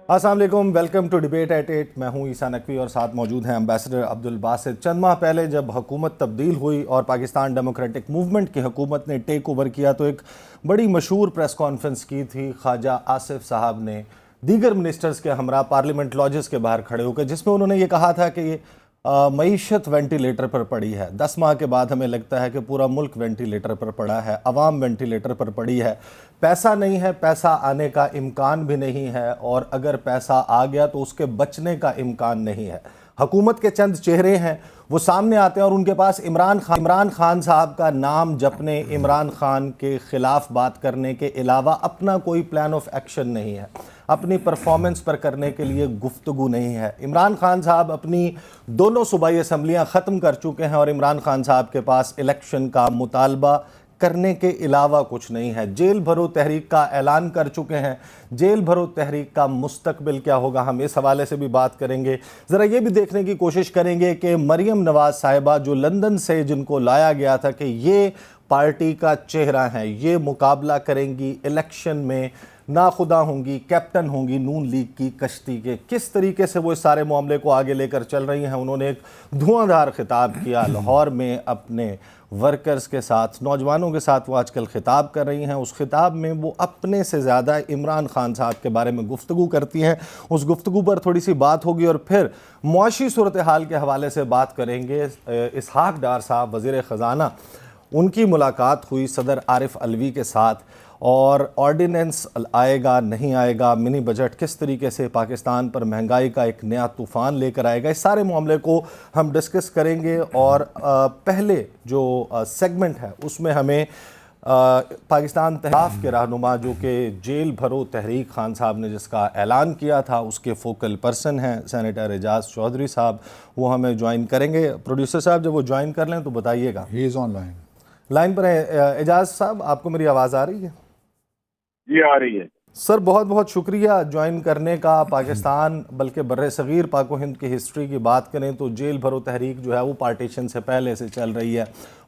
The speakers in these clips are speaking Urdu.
السلام علیکم، ویلکم ٹو ڈیبیٹ ایٹ 8۔ میں ہوں عیسیٰ نقوی اور ساتھ موجود ہیں امبیسڈر عبدالباسط۔ چند ماہ پہلے جب حکومت تبدیل ہوئی اور پاکستان ڈیموکریٹک موومنٹ کی حکومت نے ٹیک اوور کیا تو ایک بڑی مشہور پریس کانفرنس کی تھی خواجہ آصف صاحب نے دیگر منسٹرز کے ہمراہ پارلیمنٹ لاجز کے باہر کھڑے ہو کے، جس میں انہوں نے یہ کہا تھا کہ معیشت وینٹیلیٹر پر پڑی ہے۔ 10 ماہ کے بعد ہمیں لگتا ہے کہ پورا ملک وینٹیلیٹر پر پڑا ہے، عوام وینٹیلیٹر پر پڑی ہے، پیسہ نہیں ہے، پیسہ آنے کا امکان بھی نہیں ہے، اور اگر پیسہ آ گیا تو اس کے بچنے کا امکان نہیں ہے۔ حکومت کے چند چہرے ہیں وہ سامنے آتے ہیں اور ان کے پاس عمران خان صاحب کا نام جپنے، عمران خان کے خلاف بات کرنے کے علاوہ اپنا کوئی پلان آف ایکشن نہیں ہے، اپنی پرفارمنس پر کرنے کے لیے گفتگو نہیں ہے۔ عمران خان صاحب اپنی دونوں صوبائی اسمبلیاں ختم کر چکے ہیں اور عمران خان صاحب کے پاس الیکشن کا مطالبہ کرنے کے علاوہ کچھ نہیں ہے۔ جیل بھرو تحریک کا اعلان کر چکے ہیں۔ جیل بھرو تحریک کا مستقبل کیا ہوگا، ہم اس حوالے سے بھی بات کریں گے۔ ذرا یہ بھی دیکھنے کی کوشش کریں گے کہ مریم نواز صاحبہ جو لندن سے جن کو لایا گیا تھا کہ یہ پارٹی کا چہرہ ہیں، یہ مقابلہ کریں گی الیکشن میں، ناخدا ہوں گی، کیپٹن ہوں گی نون لیگ کی کشتی کے، کس طریقے سے وہ اس سارے معاملے کو آگے لے کر چل رہی ہیں۔ انہوں نے ایک دھواں دھار خطاب کیا لاہور میں اپنے ورکرز کے ساتھ، نوجوانوں کے ساتھ وہ آج کل خطاب کر رہی ہیں۔ اس خطاب میں وہ اپنے سے زیادہ عمران خان صاحب کے بارے میں گفتگو کرتی ہیں۔ اس گفتگو پر تھوڑی سی بات ہوگی اور پھر معاشی صورتحال کے حوالے سے بات کریں گے۔ اسحاق ڈار صاحب وزیر خزانہ، ان کی ملاقات ہوئی صدر عارف علوی کے ساتھ، اور آرڈیننس آئے گا نہیں آئے گا، منی بجٹ کس طریقے سے پاکستان پر مہنگائی کا ایک نیا طوفان لے کر آئے گا، اس سارے معاملے کو ہم ڈسکس کریں گے۔ اور پہلے جو سیگمنٹ ہے اس میں ہمیں پاکستان تحریک کے رہنما جو کہ جیل بھرو تحریک خان صاحب نے جس کا اعلان کیا تھا، اس کے فوکل پرسن ہیں سینیٹر اعجاز چودھری صاحب، وہ ہمیں جوائن کریں گے۔ پروڈیوسر صاحب جب وہ جوائن کر لیں تو بتائیے گا۔ ہی از آن لائن پر ہے اعجاز صاحب، آپ کو میری آواز آ رہی ہے؟ جی آ رہی ہے سر، بہت بہت شکریہ جوائن کرنے کا۔ پاکستان بلکہ بر صغیر پاک و ہند کی ہسٹری کی بات کریں تو جیل بھرو تحریک جو ہے وہ پارٹیشن سے پہلے سے چل رہی ہے،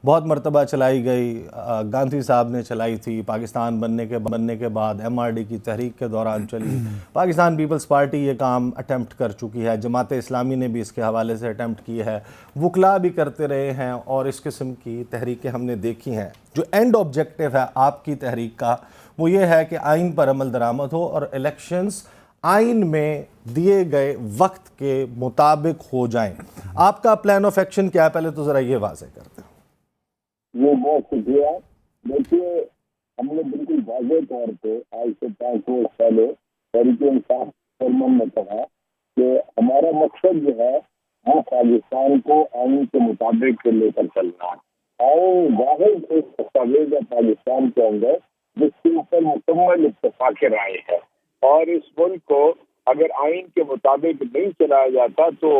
بہت مرتبہ چلائی گئی، گاندھی صاحب نے چلائی تھی، پاکستان بننے کے بعد ایم آر ڈی کی تحریک کے دوران چلی، پاکستان پیپلز پارٹی یہ کام اٹیمپٹ کر چکی ہے، جماعت اسلامی نے بھی اس کے حوالے سے اٹیمپٹ کی ہے، وکلا بھی کرتے رہے ہیں، اور اس قسم کی تحریکیں ہم نے دیکھی ہیں۔ جو اینڈ آبجیکٹیو ہے آپ کی تحریک کا وہ یہ ہے کہ آئین پر عمل درآمد ہو اور الیکشنز آئین میں دیے گئے وقت کے مطابق ہو جائیں۔ آپ کا پلان آف ایکشن کیا ہے، پہلے تو ذرا یہ واضح کرتے ہیں۔ یہ بہت شکریہ۔ دیکھیے، ہم نے بالکل واضح طور پہ آج سے 5 روز پہلے تحریک انصاف چیئرمین نے کہا کہ ہمارا مقصد جو ہے وہ پاکستان کو آئین کے مطابق لے کر چلنا ہے۔ آئین واحد ایک دستاویز ہے پاکستان کے اندر جس کے اوپر مکمل اتفاق رائے ہے، اور اس ملک کو اگر آئین کے مطابق نہیں چلایا جاتا تو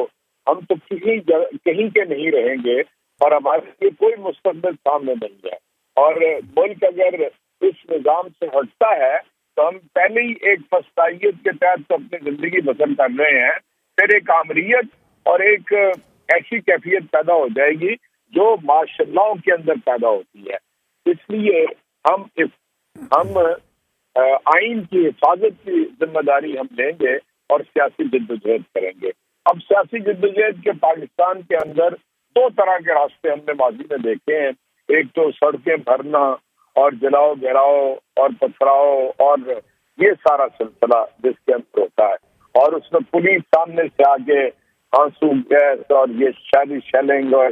ہم تو کہیں کے نہیں رہیں گے اور ہمارے لیے کوئی مستقبل سامنے نہیں ہے۔ اور ملک اگر اس نظام سے ہٹتا ہے تو ہم پہلے ہی ایک پستائیت کے تحت اپنی زندگی بسر کر رہے ہیں، پھر ایک آمریت اور ایک ایسی کیفیت پیدا ہو جائے گی جو معاشروں کے اندر پیدا ہوتی ہے۔ اس لیے ہم آئین کی حفاظت کی ذمہ داری ہم لیں گے اور سیاسی جدوجہد کریں گے۔ اب سیاسی جدوجہد کے پاکستان کے اندر 2 طرح کے راستے ہم نے ماضی میں دیکھے ہیں، ایک تو سڑکیں بھرنا اور جلاؤ گھیراؤ اور پتھراؤ اور یہ سارا سلسلہ جس کے اندر ہوتا ہے، اور اس میں پولیس سامنے سے آگے آنسو گیس اور یہ شادی شیلنگ اور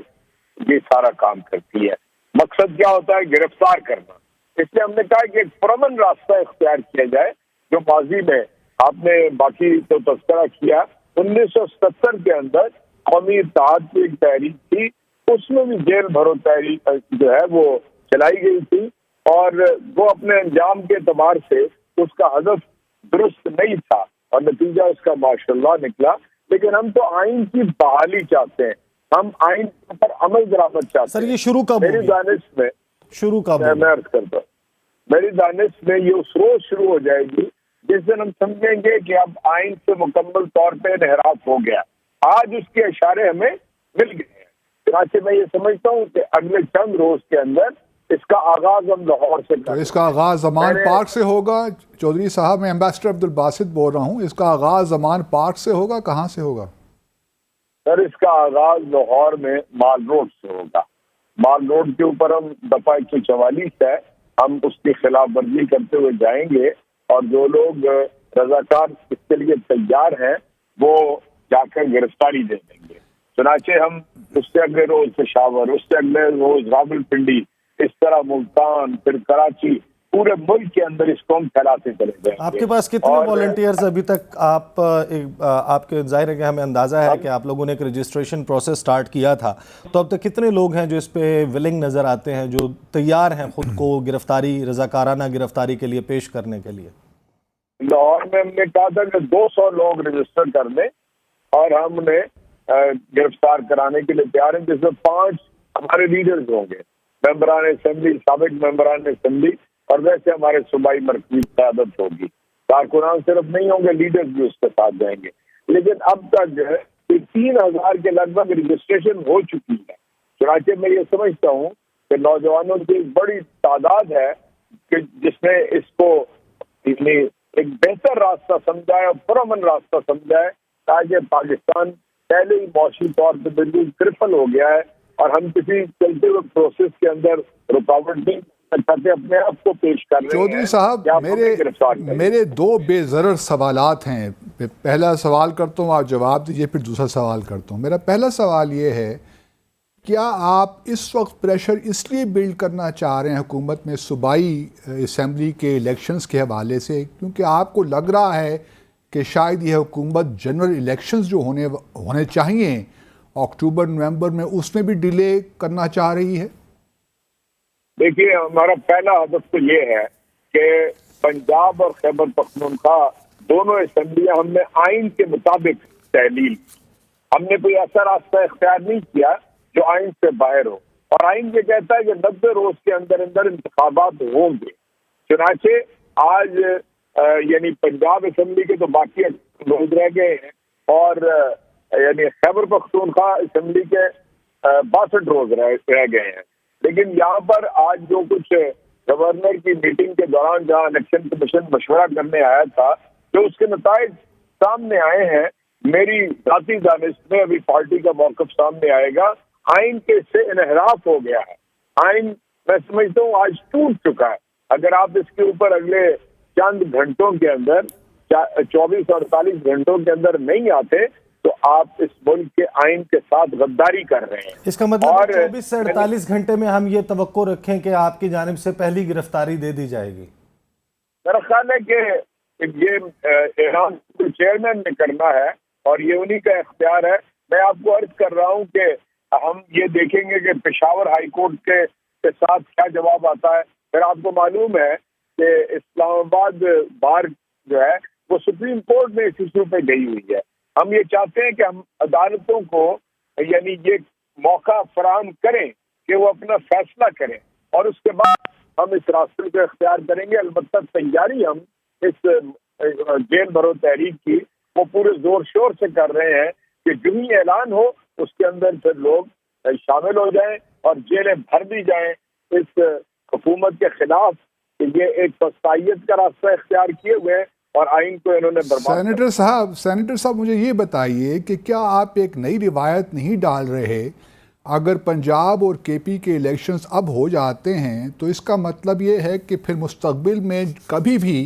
یہ سارا کام کرتی ہے۔ مقصد کیا ہوتا ہے؟ گرفتار کرنا۔ اس لیے ہم نے کہا کہ ایک پرامن راستہ اختیار کیا جائے، جو ماضی میں آپ نے باقی تو تذکرہ کیا، 1970 کے اندر قومی اتحاد کی ایک تحریک تھی، اس میں بھی جیل بھرو تحریک جو ہے وہ چلائی گئی تھی، اور وہ اپنے انجام کے اعتبار سے اس کا ہدف درست نہیں تھا اور نتیجہ اس کا ماشاءاللہ نکلا۔ لیکن ہم تو آئین کی بحالی چاہتے ہیں، ہم آئین پر عمل درآمد چاہتے ہیں۔ سر، یہ شروع کب میری دانش میں شروع کب میں عرض کرتا ہوں، میری دانش میں یہ اس روز شروع ہو جائے گی جس دن ہم سمجھیں گے کہ اب آئین سے مکمل طور پہ انحراف ہو گیا. آج اس کے اشارے ہمیں مل گئے ہیں. چنانچہ میں یہ سمجھتا ہوں کہ اگلے چند روز کے اندر اس کا آغاز ہم لاہور سے تو اس کا آغاز زمان پارک سے ہوگا. چودھری صاحب میں ایمبیسڈر عبدالباسط بول رہا ہوں. اس کا آغاز زمان پارک سے ہوگا, کہاں سے ہوگا؟ سر اس کا آغاز لاہور میں مال روڈ سے ہوگا. مال روڈ کے اوپر ہم دفعہ 144 ہے, ہم اس کی خلاف ورزی کرتے ہوئے جائیں گے اور جو لوگ رضاکار اس کے لیے تیار ہیں وہ جا کر گرفتاری دے دیں گے. چنانچہ ہم اس سے اگلے روز پشاور, اس سے اگلے روز راولپنڈی, اس طرح ملتان, پھر کراچی, پورے ملک کے اندر اس کو ہم پھیلاتے چلے جائیں گے. آپ کے پاس کتنے والنٹیئرز ابھی تک آپ کے ظاہر ہے کہ ہمیں اندازہ ہے کہ آپ لوگوں نے ایک رجسٹریشن پروسیس سٹارٹ کیا تھا, تو اب تک کتنے لوگ ہیں جو اس پہ ولنگ نظر آتے ہیں, جو تیار ہیں خود کو گرفتاری, رضاکارانہ گرفتاری کے لیے پیش کرنے کے لیے؟ لاہور میں ہم نے کہا تھا کہ 200 لوگ رجسٹر کر لیں اور ہم نے گرفتار کرانے کے لیے تیار ہیں, جس میں 5 ہمارے لیڈرز ہوں گے, ممبران اسمبلی, سابق ممبران اسمبلی, اور ویسے ہمارے صوبائی مرکزی قیادت ہوگی. کارکنان صرف نہیں ہوں گے, لیڈرز بھی اس کے ساتھ جائیں گے. لیکن اب تک جو ہے 3000 کے لگ بھگ رجسٹریشن ہو چکی ہے. چنانچہ میں یہ سمجھتا ہوں کہ نوجوانوں کی ایک بڑی تعداد ہے کہ جس نے اس کو ایک بہتر راستہ سمجھا ہے اور پرامن راستہ سمجھا ہے, تاکہ پاکستان پہلے ہی معاشی طور پہ بالکل کرپل ہو گیا ہے اور ہم کسی چلتے ہوئے پروسیس کے اندر رکاوٹ نہیں چاہتے, اپنے آپ کو پیش کر رہے ہیں. چودھری صاحب میرے 2 بے ضرر سوالات ہیں. پہلا سوال کرتا ہوں, آپ جواب دیجئے, پھر دوسرا سوال کرتا ہوں. میرا پہلا سوال یہ ہے, کیا آپ اس وقت پریشر اس لیے بلڈ کرنا چاہ رہے ہیں حکومت میں صوبائی اسمبلی کے الیکشنز کے حوالے سے, کیونکہ آپ کو لگ رہا ہے کہ شاید یہ حکومت جنرل الیکشنز جو ہونے چاہیے اکتوبر نومبر میں, اس میں بھی ڈیلے کرنا چاہ رہی ہے؟ دیکھیے, ہمارا پہلا ہدف تو یہ ہے کہ پنجاب اور خیبر پختونخوا دونوں اسمبلیاں ہم نے آئین کے مطابق تحلیل, ہم نے کوئی ایسا راستہ اختیار نہیں کیا جو آئین سے باہر ہو, اور آئین یہ کہتا ہے کہ 90 روز کے اندر اندر انتخابات ہوں گے. چنانچہ آج یعنی پنجاب اسمبلی کے تو باقی روز رہ گئے ہیں اور یعنی خیبر پختونخوا اسمبلی کے 62 روز رہ گئے ہیں. لیکن یہاں پر آج جو کچھ گورنر کی میٹنگ کے دوران جہاں الیکشن کمیشن مشورہ کرنے آیا تھا, جو اس کے نتائج سامنے آئے ہیں, میری ذاتی دانش میں ابھی پارٹی کا موقف سامنے آئے گا. آئین کے سے انحراف ہو گیا ہے. آئین میں سمجھتا ہوں آج ٹوٹ چکا ہے. اگر آپ اس کے اوپر اگلے چند گھنٹوں کے اندر 24-48 گھنٹوں کے اندر نہیں آتے تو آپ اس ملک کے آئین کے ساتھ غداری کر رہے ہیں. اس کا مطلب 24 سے 48 گھنٹے میں ہم یہ توقع رکھیں کہ آپ کی جانب سے پہلی گرفتاری دے دی جائے گی؟ میرا خیال ہے کہ یہ اعلان چیئرمین نے کرنا ہے اور یہ انہی کا اختیار ہے. میں آپ کو عرض کر رہا ہوں کہ ہم یہ دیکھیں گے کہ پشاور ہائی کورٹ کے ساتھ کیا جواب آتا ہے. پھر آپ کو معلوم ہے کہ اسلام آباد بار جو ہے وہ سپریم کورٹ میں اس ایشو پہ گئی ہوئی ہے. ہم یہ چاہتے ہیں کہ ہم عدالتوں کو یعنی یہ موقع فراہم کریں کہ وہ اپنا فیصلہ کریں اور اس کے بعد ہم اس راستے کو اختیار کریں گے. البتہ تیاری ہم اس جیل بھرو تحریک کی وہ پورے زور شور سے کر رہے ہیں کہ جو ہی اعلان ہو اس کے اندر پھر لوگ شامل ہو جائیں اور جیلیں بھر دی جائیں اس حکومت کے خلاف کہ یہ ایک توسعیت کا راستہ اختیار کیے ہوئے اور آئین کو انہوں نے برباد. سینیٹر صاحب مجھے یہ بتائیے کہ کیا آپ ایک نئی روایت نہیں ڈال رہے؟ اگر پنجاب اور کے پی کے الیکشنز اب ہو جاتے ہیں تو اس کا مطلب یہ ہے کہ پھر مستقبل میں کبھی بھی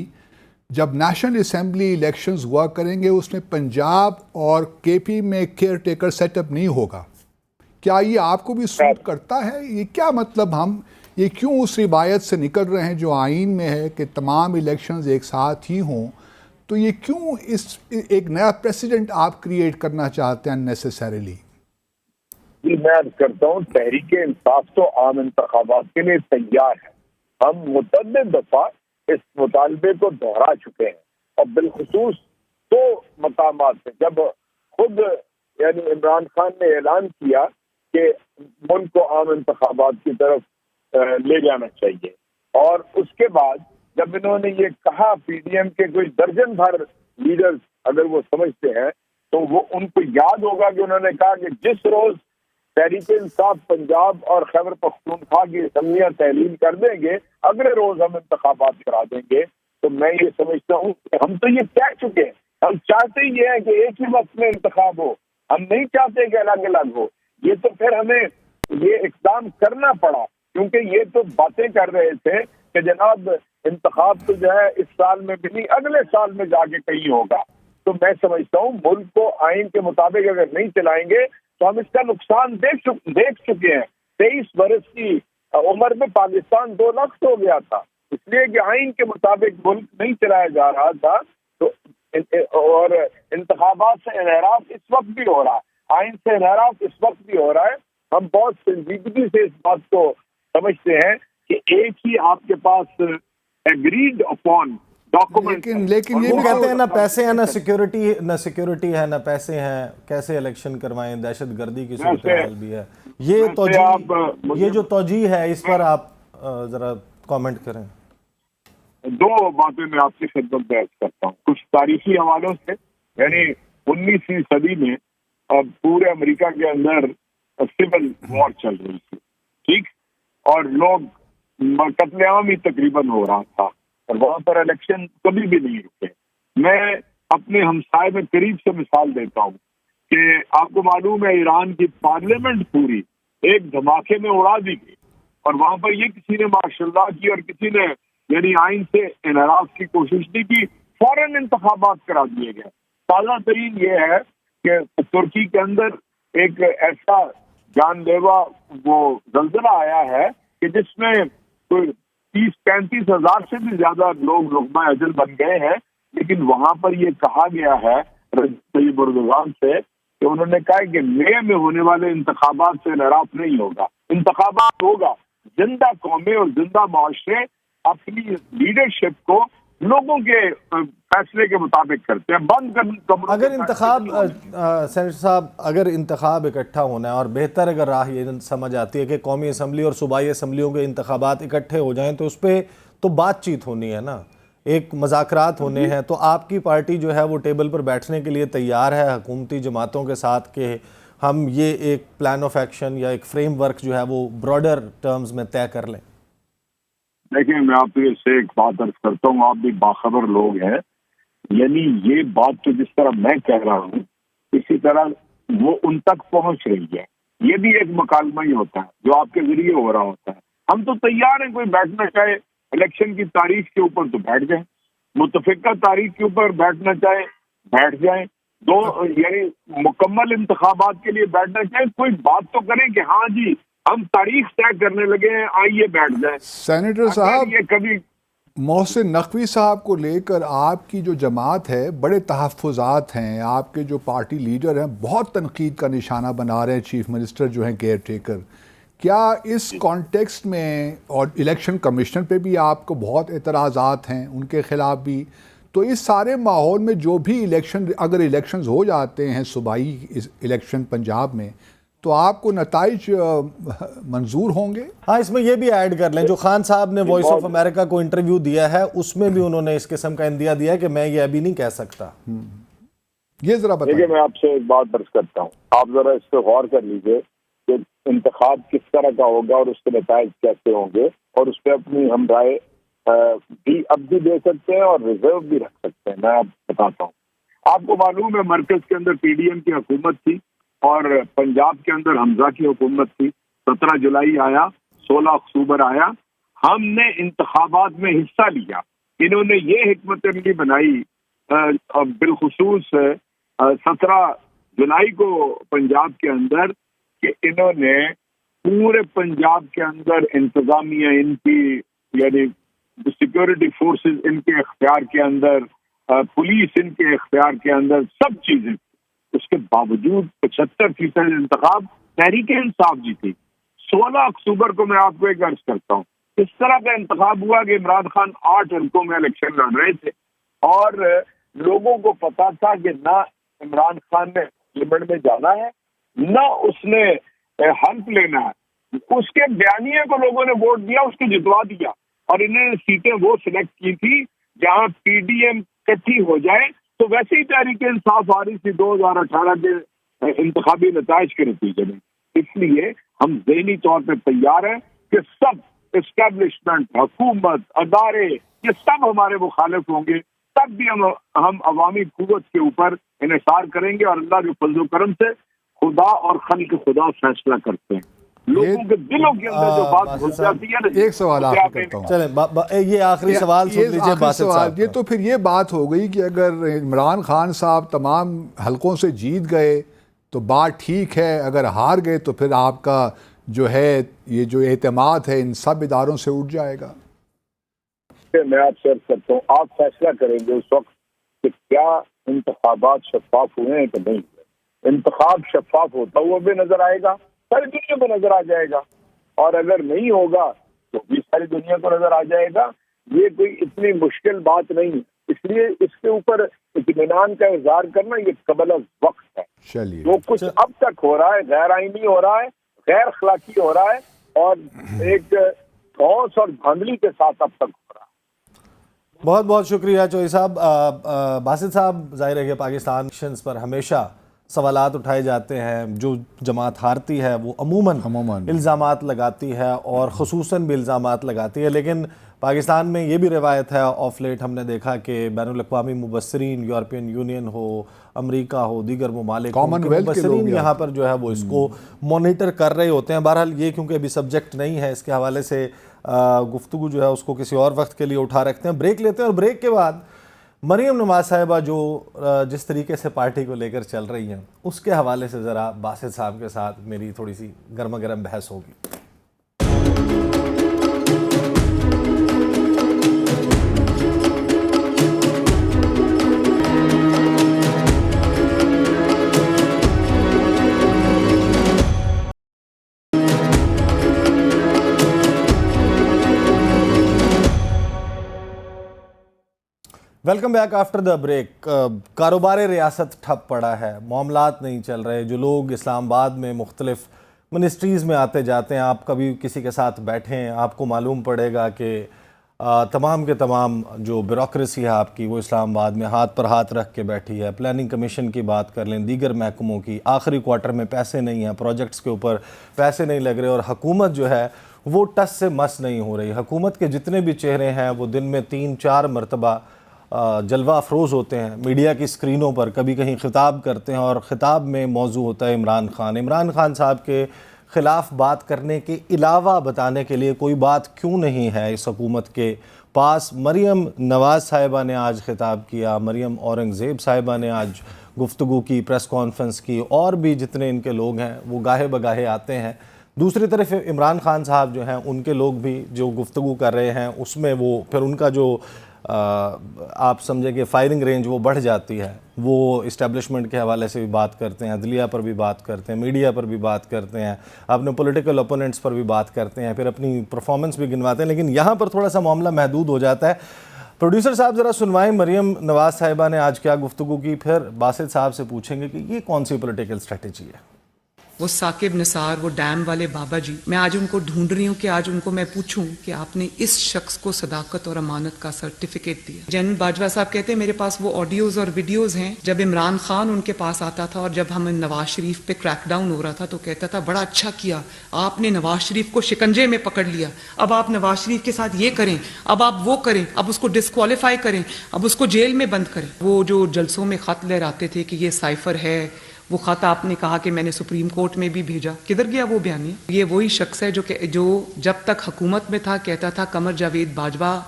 جب نیشنل اسمبلی الیکشنز ہوا کریں گے اس میں پنجاب اور کے پی میں کیئر ٹیکر سیٹ اپ نہیں ہوگا. کیا یہ آپ کو بھی سوٹ کرتا ہے؟ یہ کیا مطلب ہم یہ کیوں اس روایت سے نکل رہے ہیں جو آئین میں ہے کہ تمام الیکشنز ایک ساتھ ہی ہوں؟ تو یہ کیوں ایک نیا پریسیڈنٹ آپ کریٹ کرنا چاہتے ہیں نیسیسریلی؟ جی میں عرض کرتا ہوں تحریک انصاف تو عام انتخابات کے لیے تیار ہے. ہم متعدد دفعہ اس مطالبے کو دہرا چکے ہیں اور بالخصوص 2 مقامات سے جب خود یعنی عمران خان نے اعلان کیا کہ ملک کو عام انتخابات کی طرف لے جانا چاہیے اور اس کے بعد جب انہوں نے یہ کہا پی ڈی ایم کے کوئی درجن بھر لیڈرز اگر وہ سمجھتے ہیں تو وہ ان کو یاد ہوگا کہ انہوں نے کہا کہ جس روز تحریک انصاف پنجاب اور خیبر پختونخوا کی اسمبلیاں تحلیل کر دیں گے اگلے روز ہم انتخابات کرا دیں گے. تو میں یہ سمجھتا ہوں کہ ہم تو یہ کہہ چکے ہیں, ہم چاہتے ہی ہیں کہ ایک ہی وقت میں انتخاب ہو, ہم نہیں چاہتے کہ الگ الگ ہو. یہ تو پھر ہمیں یہ اقدام کرنا پڑا کیونکہ یہ تو باتیں کر رہے تھے کہ جناب انتخاب تو جو ہے اس سال میں بھی نہیں اگلے سال میں جا کے کہیں ہوگا. تو میں سمجھتا ہوں ملک کو آئین کے مطابق اگر نہیں چلائیں گے تو ہم اس کا نقصان دیکھ چکے ہیں. 23 برس کی عمر میں پاکستان 2 لاکھ ہو گیا تھا اس لیے کہ آئین کے مطابق ملک نہیں چلایا جا رہا تھا. تو اور انتخابات سے انحراف اس وقت بھی ہو رہا ہے, آئین سے انحراف اس وقت بھی ہو رہا ہے. ہم بہت سنجیدگی سے اس بات کو سمجھتے ہیں کہ ایک ہی آپ کے پاس ایگریڈ اپون ڈاکومنٹ, لیکن یہ وہ بھی کہتے ہیں نہ پیسے ہیں نہ سیکیورٹی ہے نہ پیسے ہیں, کیسے الیکشن کروائیں, دہشت گردی کی صورتحال بھی ہے. یہ جو توجیہ ہے اس پر آپ ذرا کامنٹ کریں. 2 باتیں میں آپ کی خدمت میں عرض کرتا ہوں کچھ تاریخی حوالوں سے. یعنی 19ویں صدی میں پورے امریکہ کے اندر سول وار چل رہی تھی, ٹھیک, اور لوگ قتل عام ہی تقریباً ہو رہا تھا اور وہاں پر الیکشن کبھی بھی نہیں رکے. میں اپنے ہمسائے میں قریب سے مثال دیتا ہوں کہ آپ کو معلوم ہے ایران کی پارلیمنٹ پوری ایک دھماکے میں اڑا دی گئی اور وہاں پر یہ کسی نے ماشاء اللہ کی اور کسی نے یعنی آئین سے انحراف کی کوشش نہیں کی, فوراً انتخابات کرا دیے گئے. تازہ ترین یہ ہے کہ ترکی کے اندر ایک ایسا جان لیوا وہ زلزلہ آیا ہے کہ جس میں کوئی 30-35 ہزار سے بھی زیادہ لوگ لقمہ اجل بن گئے ہیں. لیکن وہاں پر یہ کہا گیا ہے رجب طیب اردوغان سے کہ انہوں نے کہا کہ مئی میں ہونے والے انتخابات سے انحراف نہیں ہوگا, انتخابات ہوگا. زندہ قومیں اور زندہ معاشرے اپنی لیڈرشپ کو لوگوں کے فیصلے کے مطابق کرتے ہیں. بند اگر انتخاب سینیٹر صاحب اگر انتخاب اکٹھا ہونا ہے اور بہتر اگر راہ یہ سمجھ آتی ہے کہ قومی اسمبلی اور صوبائی اسمبلیوں کے انتخابات اکٹھے ہو جائیں تو اس پہ تو بات چیت ہونی ہے نا, ایک مذاکرات ہونے ہیں. تو آپ کی پارٹی جو ہے وہ ٹیبل پر بیٹھنے کے لیے تیار ہے حکومتی جماعتوں کے ساتھ کہ ہم یہ ایک پلان آف ایکشن یا ایک فریم ورک جو ہے وہ براڈر ٹرمز میں طے کر لیں؟ دیکھیں میں آپ سے ایک بات عرض کرتا ہوں, آپ بھی باخبر لوگ ہیں. یعنی یہ بات تو جس طرح میں کہہ رہا ہوں اسی طرح وہ ان تک پہنچ رہی ہے. یہ بھی ایک مکالمہ ہی ہوتا ہے جو آپ کے ذریعے ہو رہا ہوتا ہے. ہم تو تیار ہیں, کوئی بیٹھنا چاہے الیکشن کی تاریخ کے اوپر تو بیٹھ جائیں, متفقہ تاریخ کے اوپر بیٹھنا چاہے بیٹھ جائیں, یعنی مکمل انتخابات کے لیے بیٹھنا چاہے. کوئی بات تو کریں کہ ہاں جی ہم تاریخ طے کرنے لگے ہیں, آئیے بیٹھ جائیں. سینیٹر صاحب یہ کبھی محسن نقوی صاحب کو لے کر آپ کی جو جماعت ہے بڑے تحفظات ہیں, آپ کے جو پارٹی لیڈر ہیں بہت تنقید کا نشانہ بنا رہے ہیں چیف منسٹر جو ہیں کیئر ٹیکر. کیا اس کانٹیکسٹ میں اور الیکشن کمیشن پہ بھی آپ کو بہت اعتراضات ہیں ان کے خلاف بھی, تو اس سارے ماحول میں جو بھی اگر الیکشنز ہو جاتے ہیں صوبائی الیکشن پنجاب میں تو آپ کو نتائج منظور ہوں گے؟ ہاں, اس میں یہ بھی ایڈ کر لیں جو خان صاحب نے وائس آف امریکہ کو انٹرویو دیا ہے اس میں بھی انہوں نے اس قسم کا اندیا دیا ہے کہ میں یہ ابھی نہیں کہہ سکتا. یہ ذرا بتائیں. دیکھیں میں آپ سے ایک بات عرض کرتا ہوں, آپ ذرا اس پہ غور کر لیجئے کہ انتخاب کس طرح کا ہوگا اور اس کے نتائج کیسے ہوں گے, اور اس پہ اپنی ہم رائے بھی اب بھی دے سکتے ہیں اور ریزرو بھی رکھ سکتے ہیں. میں آپ بتاتا ہوں, آپ کو معلوم ہے مرکز کے اندر پی ڈی ایم کی حکومت تھی اور پنجاب کے اندر حمزہ کی حکومت تھی. 17 جولائی آیا, 16 اکتوبر آیا, ہم نے انتخابات میں حصہ لیا. انہوں نے یہ حکمت عملی بنائی بالخصوص 17 جولائی کو پنجاب کے اندر کہ انہوں نے پورے پنجاب کے اندر انتظامیہ ان کی یعنی سیکورٹی فورسز ان کے اختیار کے اندر, پولیس ان کے اختیار کے اندر, سب چیزیں. اس کے باوجود 75% انتخاب تحریک انصاف جیتی. 16 اکتوبر کو میں آپ کو ایک عرض کرتا ہوں اس طرح کا انتخاب ہوا کہ عمران خان 8 حلقوں میں الیکشن لڑ رہے تھے اور لوگوں کو پتا تھا کہ نہ عمران خان نے پارلیمنٹ میں جانا ہے نہ اس نے حلف لینا ہے. اس کے بیانیے کو لوگوں نے ووٹ دیا, اس کو جتوا دیا. اور انہوں نے سیٹیں وہ سلیکٹ کی تھی جہاں پی ڈی ایم کٹھی ہو جائے. تو ویسے ہی تحریک انصاف آ رہی تھی 2018 کے انتخابی نتائج کے نتیجے میں. اس لیے ہم ذہنی طور پہ تیار ہیں کہ سب اسٹیبلشمنٹ، حکومت، ادارے، یہ سب ہمارے مخالف ہوں گے، تب بھی ہم عوامی قوت کے اوپر انحصار کریں گے. اور اللہ کے فضل و کرم سے خدا اور خلق خدا فیصلہ کرتے ہیں. لوگوں کے دلوں کے اندر جو بات گھس جاتی ہے نا، ایک سوال آپ سے کرتا ہوں. چلیں یہ آخری سوال سن لیجیے باسط صاحب. یہ تو پھر یہ بات ہو گئی کہ اگر عمران خان صاحب تمام حلقوں سے جیت گئے تو بات ٹھیک ہے، اگر ہار گئے تو پھر آپ کا جو ہے یہ جو اعتماد ہے ان سب اداروں سے اٹھ جائے گا. میں آپ سے عرض کرتا ہوں، آپ فیصلہ کریں گے اس وقت کہ کیا انتخابات شفاف ہوئے ہیں کہ نہیں ہوئے. انتخاب شفاف ہوتا ہوا بھی نظر آئے گا، ساری دنیا کو نظر آ جائے گا، اور اگر نہیں ہوگا تو بھی ساری دنیا کو نظر آ جائے گا. یہ کوئی اتنی مشکل بات نہیں ہے. اس لیے اس کے اوپر اطمینان کا اظہار کرنا یہ قبل از وقت ہے. چلیے جو کچھ اب تک ہو رہا ہے غیر آئینی ہو رہا ہے، غیر اخلاقی ہو رہا ہے، اور ایک ٹھوس اور دھاندلی کے ساتھ اب تک ہو رہا ہے. بہت بہت شکریہ چوہی صاحب. باسط صاحب، ظاہر ہے کہ پاکستان الیکشنز پر ہمیشہ سوالات اٹھائے جاتے ہیں. جو جماعت ہارتی ہے وہ عموماً الزامات لگاتی ہے، اور خصوصاً بھی الزامات لگاتی ہے. لیکن پاکستان میں یہ بھی روایت ہے، آف لیٹ ہم نے دیکھا کہ بین الاقوامی مبصرین، یورپین یونین ہو، امریکہ ہو، دیگر ممالک ہو، مبصرین یہاں پر جو ہے وہ اس کو مانیٹر کر رہے ہوتے ہیں. بہرحال یہ کیونکہ ابھی سبجیکٹ نہیں ہے، اس کے حوالے سے گفتگو جو ہے اس کو کسی اور وقت کے لیے اٹھا رکھتے ہیں. بریک لیتے ہیں، اور بریک کے بعد مریم نواز صاحبہ جو جس طریقے سے پارٹی کو لے کر چل رہی ہیں اس کے حوالے سے ذرا باسط صاحب کے ساتھ میری تھوڑی سی گرما گرم بحث ہوگی. Welcome back after the break. کاروبار ریاست ٹھپ پڑا ہے، معاملات نہیں چل رہے. جو لوگ اسلام آباد میں مختلف منسٹریز میں آتے جاتے ہیں، آپ کبھی کسی کے ساتھ بیٹھیں آپ کو معلوم پڑے گا کہ تمام کے تمام جو بیوروکریسی ہے آپ کی وہ اسلام آباد میں ہاتھ پر ہاتھ رکھ کے بیٹھی ہے. پلاننگ کمیشن کی بات کر لیں، دیگر محکموں کی، آخری کوارٹر میں پیسے نہیں ہیں، پروجیکٹس کے اوپر پیسے نہیں لگ رہے، اور حکومت جو ہے وہ ٹس سے مس نہیں ہو رہی. حکومت کے جتنے بھی چہرے ہیں وہ دن میں 3-4 مرتبہ جلوہ افروز ہوتے ہیں میڈیا کی سکرینوں پر، کبھی کہیں خطاب کرتے ہیں، اور خطاب میں موضوع ہوتا ہے عمران خان صاحب کے خلاف بات کرنے کے علاوہ بتانے کے لیے کوئی بات کیوں نہیں ہے اس حکومت کے پاس. مریم نواز صاحبہ نے آج خطاب کیا، مریم اورنگزیب صاحبہ نے آج گفتگو کی، پریس کانفرنس کی، اور بھی جتنے ان کے لوگ ہیں وہ گاہے بگاہے آتے ہیں. دوسری طرف عمران خان صاحب جو ہیں ان کے لوگ بھی جو گفتگو کر رہے ہیں اس میں وہ پھر ان کا جو آپ سمجھے کہ فائرنگ رینج وہ بڑھ جاتی ہے. وہ اسٹیبلشمنٹ کے حوالے سے بھی بات کرتے ہیں، عدلیہ پر بھی بات کرتے ہیں، میڈیا پر بھی بات کرتے ہیں، اپنے پولیٹیکل اپوننٹس پر بھی بات کرتے ہیں، پھر اپنی پرفارمنس بھی گنواتے ہیں. لیکن یہاں پر تھوڑا سا معاملہ محدود ہو جاتا ہے. پروڈیوسر صاحب ذرا سنوائیں مریم نواز صاحبہ نے آج کیا گفتگو کی، پھر باسط صاحب سے پوچھیں گے کہ یہ کون سی پولیٹیکل اسٹریٹجی ہے. وہ ثاقب نثار، وہ ڈیم والے بابا جی، میں آج ان کو ڈھونڈ رہی ہوں کہ آج ان کو میں پوچھوں کہ آپ نے اس شخص کو صداقت اور امانت کا سرٹیفکیٹ دیا. جنرل باجوہ صاحب کہتے ہیں میرے پاس وہ آڈیوز اور ویڈیوز ہیں جب عمران خان ان کے پاس آتا تھا اور جب ہم نواز شریف پہ کریک ڈاؤن ہو رہا تھا تو کہتا تھا بڑا اچھا کیا آپ نے نواز شریف کو شکنجے میں پکڑ لیا، اب آپ نواز شریف کے ساتھ یہ کریں، اب آپ وہ کریں، اب اس کو ڈسکوالیفائی کریں، اب اس کو جیل میں بند کریں. وہ جو جلسوں میں خط لہراتے تھے کہ یہ سائفر ہے، وہ خط آپ نے کہا کہ میں نے سپریم کورٹ میں بھی بھیجا، کدھر گیا وہ بیانیہ؟ یہ وہی شخص ہے جو جب تک حکومت میں تھا کہتا تھا قمر جاوید باجوہ